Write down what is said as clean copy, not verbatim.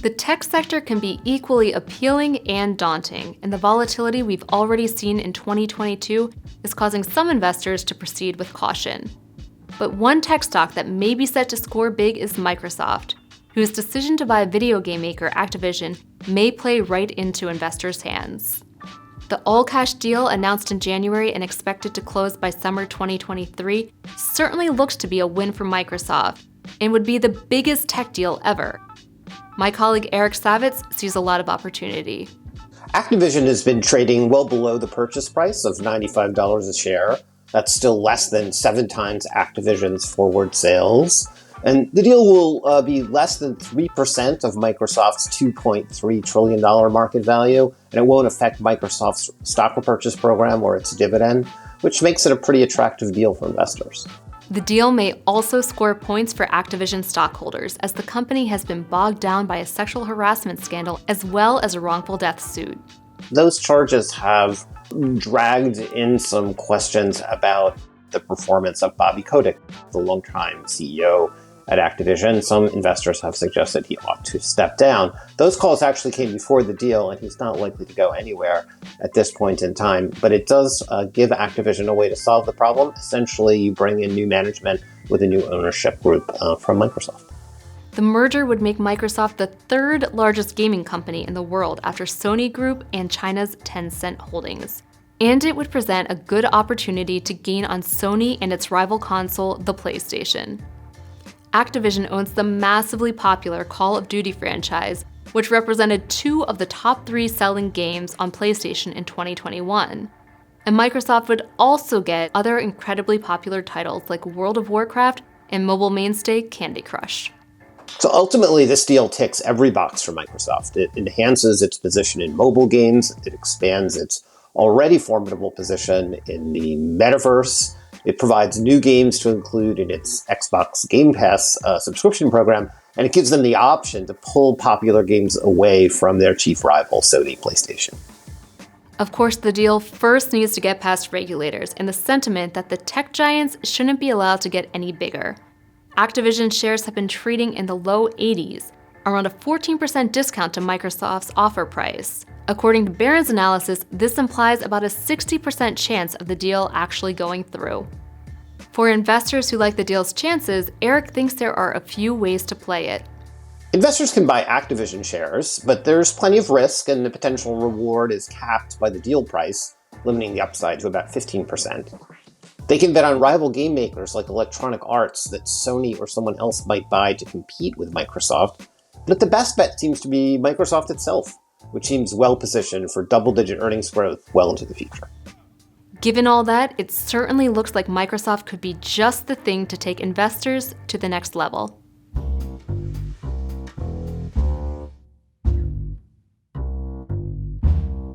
The tech sector can be equally appealing and daunting, and the volatility we've already seen in 2022 is causing some investors to proceed with caution. But one tech stock that may be set to score big is Microsoft, whose decision to buy video game maker Activision may play right into investors' hands. The all-cash deal announced in January and expected to close by summer 2023 certainly looks to be a win for Microsoft and would be the biggest tech deal ever. My colleague Eric Savitz sees a lot of opportunity. Activision has been trading well below the purchase price of $95 a share. That's still less than 7 times Activision's forward sales. And the deal will be less than 3% of Microsoft's $2.3 trillion market value, and it won't affect Microsoft's stock repurchase program or its dividend, which makes it a pretty attractive deal for investors. The deal may also score points for Activision stockholders, as the company has been bogged down by a sexual harassment scandal as well as a wrongful death suit. Those charges have dragged in some questions about the performance of Bobby Kotick, the longtime CEO at Activision. Some investors have suggested he ought to step down. Those calls actually came before the deal, and he's not likely to go anywhere at this point in time. But it does give Activision a way to solve the problem. Essentially, you bring in new management with a new ownership group from Microsoft. The merger would make Microsoft the third largest gaming company in the world after Sony Group and China's Tencent Holdings. And it would present a good opportunity to gain on Sony and its rival console, the PlayStation. Activision owns the massively popular Call of Duty franchise, which represented 2 of the top 3 selling games on PlayStation in 2021. And Microsoft would also get other incredibly popular titles like World of Warcraft and mobile mainstay Candy Crush. So ultimately, this deal ticks every box for Microsoft. It enhances its position in mobile games. It expands its already formidable position in the metaverse. It provides new games to include in its Xbox Game Pass subscription program, and it gives them the option to pull popular games away from their chief rival, Sony PlayStation. Of course, the deal first needs to get past regulators and the sentiment that the tech giants shouldn't be allowed to get any bigger. Activision shares have been trading in the low 80s, around a 14% discount to Microsoft's offer price. According to Barron's analysis, this implies about a 60% chance of the deal actually going through. For investors who like the deal's chances, Eric thinks there are a few ways to play it. Investors can buy Activision shares, but there's plenty of risk, and the potential reward is capped by the deal price, limiting the upside to about 15%. They can bet on rival game makers like Electronic Arts that Sony or someone else might buy to compete with Microsoft, but the best bet seems to be Microsoft itself, which seems well-positioned for double-digit earnings growth well into the future. Given all that, it certainly looks like Microsoft could be just the thing to take investors to the next level.